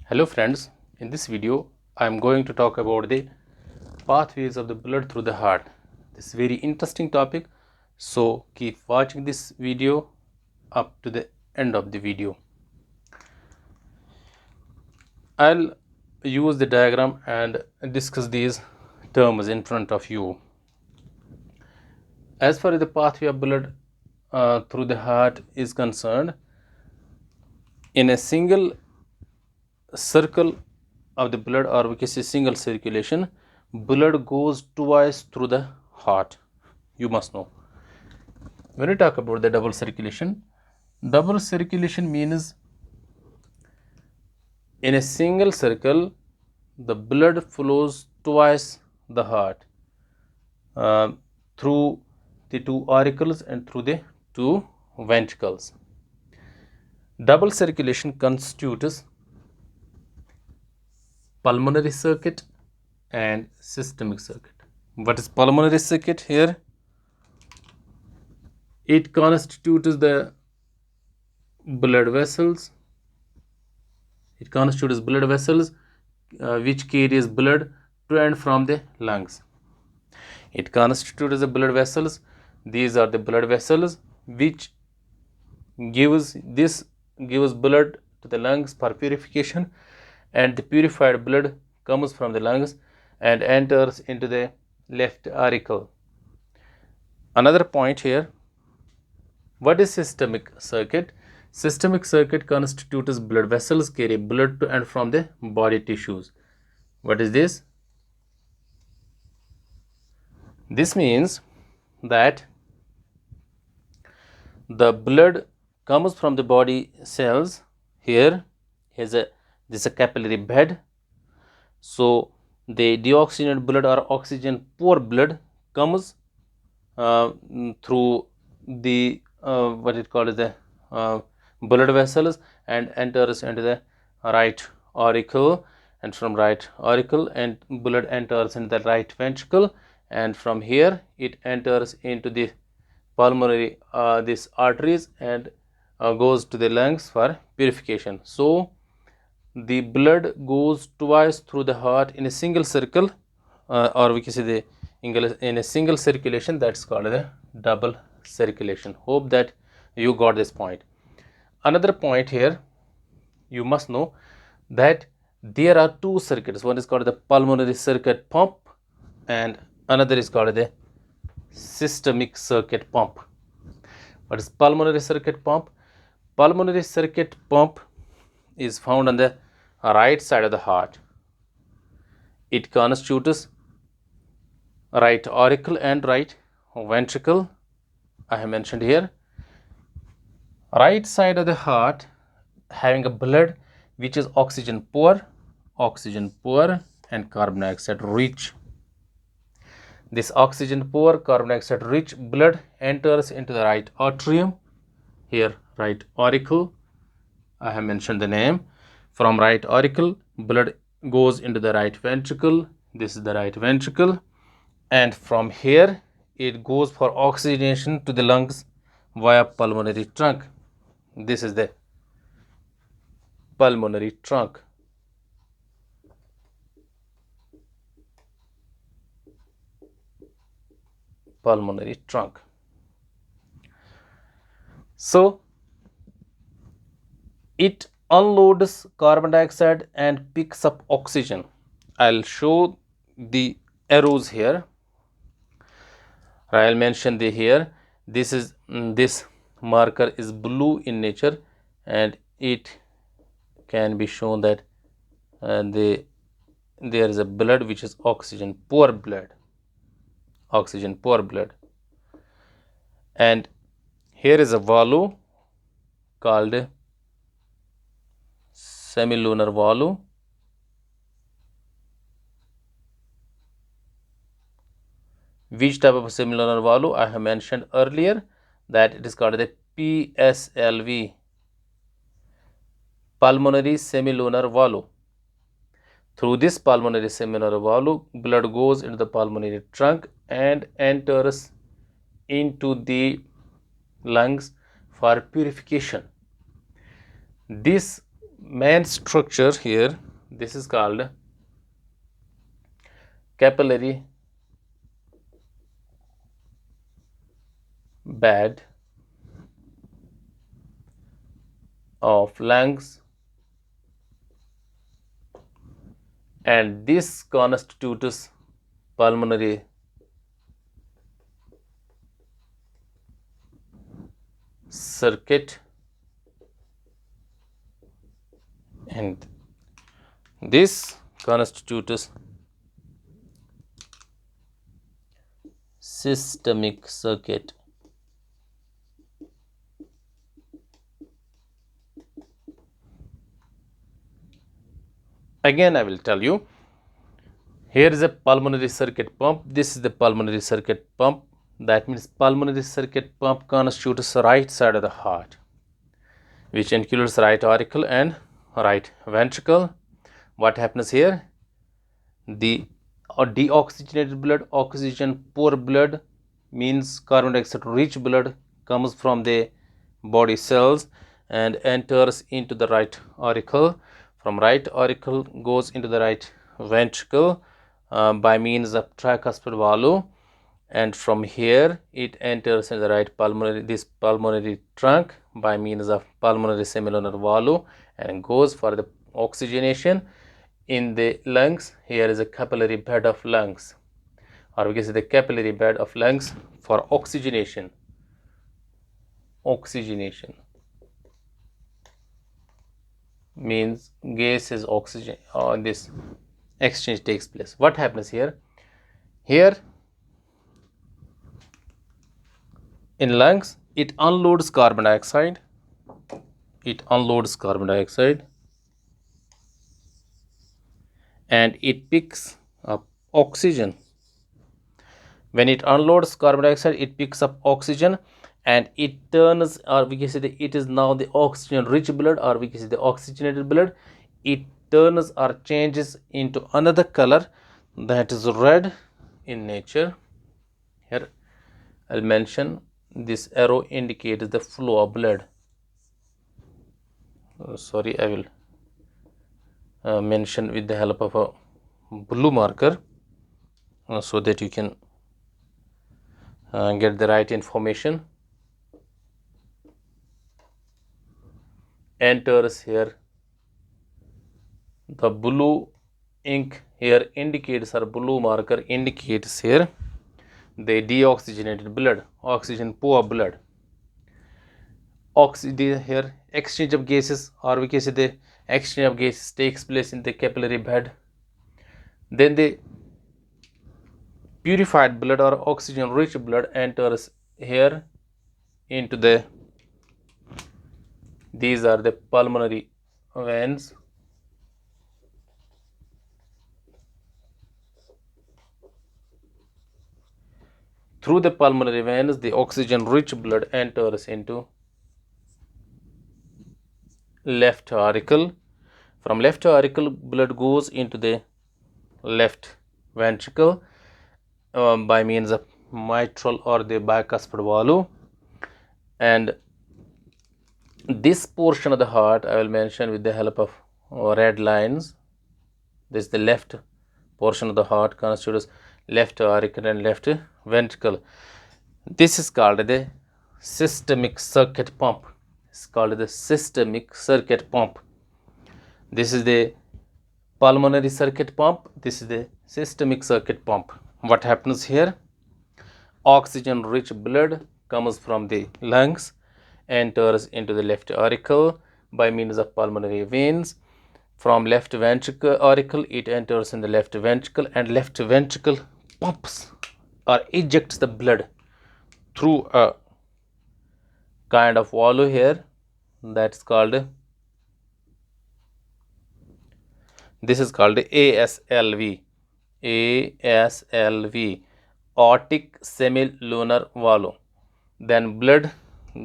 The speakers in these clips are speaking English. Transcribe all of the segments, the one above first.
Hello friends, in this video I am going to talk about the pathways of the blood through the heart. This is a very interesting topic, so keep watching this video up to the end of the video. I'll use the diagram and discuss these terms in front of you. As far as the pathway of blood through the heart is concerned, in a single circle of the blood, or we can say single circulation, blood goes twice through the heart. You must know. When we talk about the double circulation means in a single circle the blood flows twice the heart through the two auricles and through the two ventricles. Double circulation constitutes pulmonary circuit and systemic circuit. What is pulmonary circuit here? It constitutes the blood vessels. It constitutes blood vessels which carries blood to and from the lungs. It constitutes the blood vessels. These are the blood vessels which gives blood to the lungs for purification, and the purified blood comes from the lungs and enters into the left auricle. Another point here, what is systemic circuit? Systemic circuit constitutes blood vessels carry blood to and from the body tissues. What is this? This means that the blood comes from the body cells. Here this is a capillary bed. So the deoxygenated blood or oxygen poor blood comes through the what it called the blood vessels and enters into the right auricle, and from right auricle and blood enters into the right ventricle, and from here it enters into the pulmonary these arteries and goes to the lungs for purification. So the blood goes twice through the heart in a single circle, or we can say in a single circulation. That's called the double circulation. Hope that you got this point. Another point here, you must know that there are two circuits. One is called the pulmonary circuit pump and another is called the systemic circuit pump. What is pulmonary circuit pump? Pulmonary circuit pump is found on the right side of the heart. It constitutes right auricle and right ventricle. I have mentioned here. Right side of the heart having a blood which is oxygen poor and carbon dioxide rich. This oxygen poor, carbon dioxide rich blood enters into the right atrium. Here right auricle, I have mentioned the name. From right auricle blood goes into the right ventricle. This is the right ventricle, and from here it goes for oxygenation to the lungs via pulmonary trunk. This is the pulmonary trunk. Pulmonary trunk. So it unloads carbon dioxide and picks up oxygen. I'll show the arrows here. I'll mention the here. This is this marker is blue in nature, and it can be shown that there is a blood which is oxygen poor blood. And here is a valve called semilunar valve. Which type of semilunar valve? I have mentioned earlier that it is called the PSLV, pulmonary semilunar valve. Through this pulmonary semilunar valve, blood goes into the pulmonary trunk and enters into the lungs for purification. This main structure here, this is called capillary bed of lungs, and this constitutes pulmonary circuit, and this constitutes systemic circuit. Again, I will tell you, here is a pulmonary circuit pump. This is the pulmonary circuit pump. That means pulmonary circuit pump constitutes the right side of the heart, which includes right auricle and right ventricle. What happens here? The deoxygenated blood, oxygen poor blood, means carbon dioxide rich blood, comes from the body cells and enters into the right auricle. From right auricle goes into the right ventricle by means of tricuspid valve, and from here it enters in the right pulmonary trunk by means of pulmonary semilunar valve and goes for the oxygenation in the lungs. Here is a capillary bed of lungs, or we can say the capillary bed of lungs for oxygenation. Oxygenation means gaseous oxygen, or this exchange takes place. What happens here? Here in lungs, it unloads carbon dioxide. It unloads carbon dioxide and it picks up oxygen. When it unloads carbon dioxide, it picks up oxygen and it turns, or we can say that it is now the oxygen rich blood, or we can say the oxygenated blood. It turns or changes into another color, that is red in nature. Here I'll mention this arrow indicates the flow of blood. Sorry, I will mention with the help of a blue marker so that you can get the right information. Enters here, the blue ink here indicates, or blue marker indicates here the deoxygenated blood, oxygen poor blood. Here exchange of gases, or we can say the exchange of gases takes place in the capillary bed. Then the purified blood or oxygen rich blood enters here into the, these are the pulmonary veins. Through the pulmonary veins, the oxygen rich blood enters into left auricle. From left auricle, blood goes into the left ventricle by means of mitral or the bicuspid valve, and this portion of the heart I will mention with the help of red lines. This is the left portion of the heart constitutes left auricle and left ventricle. This is called the systemic circuit pump. It's called the systemic circuit pump. This is the pulmonary circuit pump. This is the systemic circuit pump. What happens here? Oxygen rich blood comes from the lungs, enters into the left auricle by means of pulmonary veins. From left ventricle auricle, it enters in the left ventricle, and left ventricle pumps or ejects the blood through a kind of valve here, that's called, this is called ASLV. ASLV, aortic semilunar valve. Then blood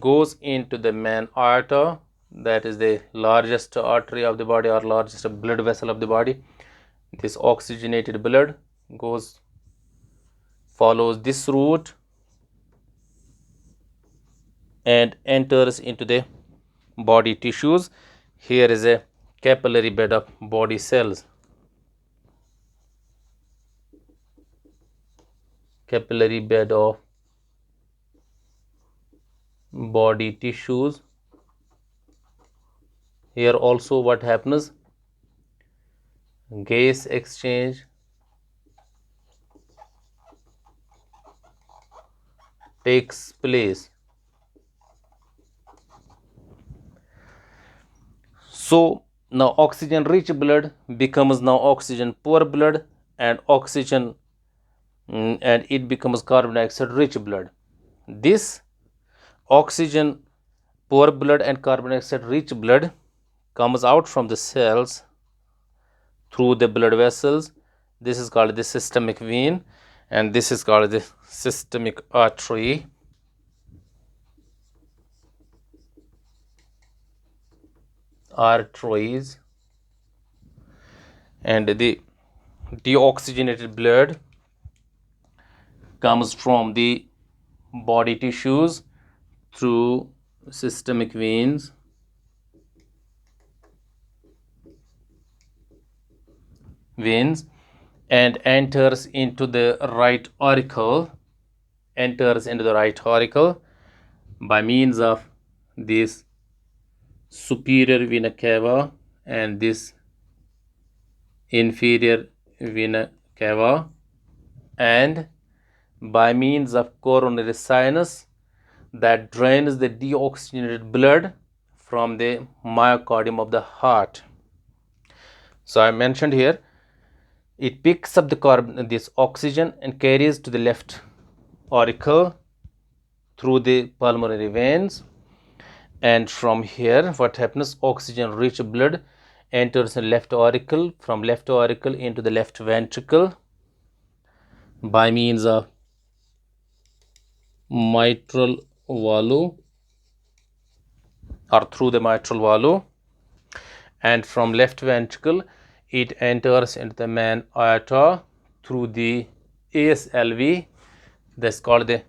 goes into the main aorta, that is the largest artery of the body or largest blood vessel of the body. This oxygenated blood follows this route and enters into the body tissues. Here is a capillary bed of body cells. Capillary bed of body tissues. Here also what happens? Gas exchange takes place. So now oxygen rich blood becomes now oxygen poor blood, and and it becomes carbon dioxide rich blood. This oxygen poor blood and carbon dioxide rich blood comes out from the cells through the blood vessels. This is called the systemic vein, and this is called the systemic artery. Arteries. And the deoxygenated blood comes from the body tissues through systemic veins. And enters into the right auricle, by means of this superior vena cava and this inferior vena cava, and by means of coronary sinus that drains the deoxygenated blood from the myocardium of the heart. So I mentioned here, it picks up this oxygen and carries to the left auricle through the pulmonary veins, and from here what happens? Oxygen rich blood enters the left auricle, from left auricle into the left ventricle by means of mitral valve or through the mitral valve, and from left ventricle it enters into the main aorta through the ASLV, that's called the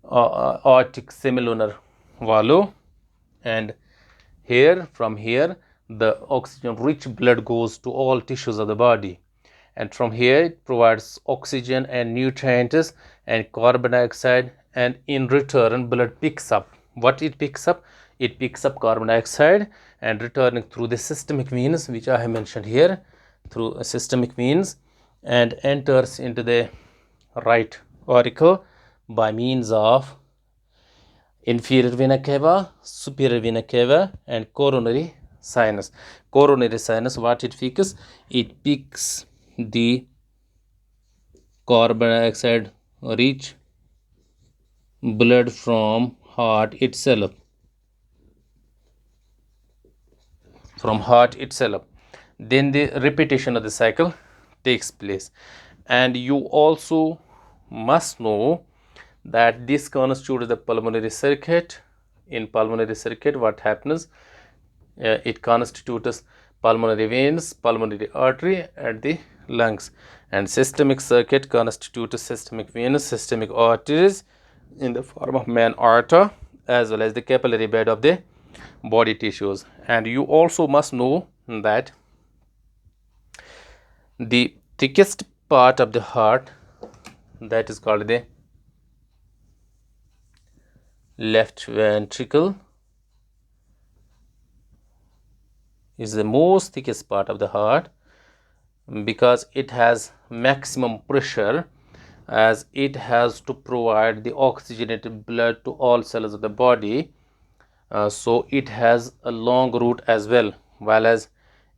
aortic semilunar valve, and from here the oxygen rich blood goes to all tissues of the body, and from here it provides oxygen and nutrients and carbon dioxide, and in return blood picks up what it picks up. It picks up carbon dioxide and returning through the systemic veins, which I have mentioned here, through systemic veins, and enters into the right auricle by means of inferior vena cava, superior vena cava, and coronary sinus. Coronary sinus, what it picks? It picks the carbon dioxide rich blood from heart itself. Then the repetition of the cycle takes place, and you also must know that this constitutes the pulmonary circuit. In pulmonary circuit, what happens? It constitutes pulmonary veins, pulmonary artery, and the lungs, and systemic circuit constitutes systemic veins, systemic arteries in the form of main aorta, as well as the capillary bed of the body tissues. And you also must know that the thickest part of the heart, that is called the left ventricle, is the most thickest part of the heart, because it has maximum pressure, as it has to provide the oxygenated blood to all cells of the body. So it has a long route as well, while as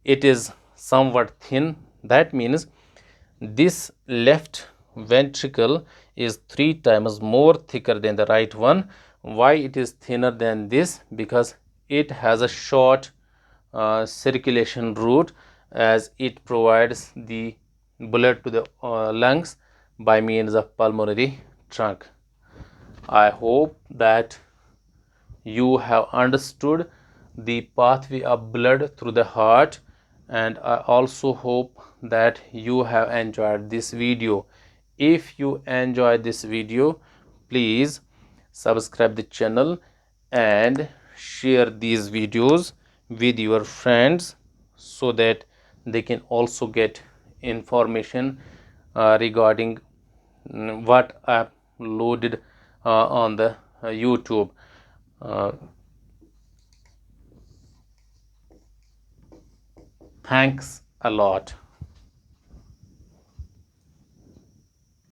it is somewhat thin. That means this left ventricle is 3 times more thicker than the right one. Why it is thinner than this? Because it has a short circulation route, as it provides the blood to the lungs by means of pulmonary trunk. I hope that you have understood the pathway of blood through the heart, and I also hope that you have enjoyed this video. If you enjoyed this video, please subscribe the channel and share these videos with your friends. so that they can also get information regarding what I loaded on the YouTube. Uh, Thanks a lot.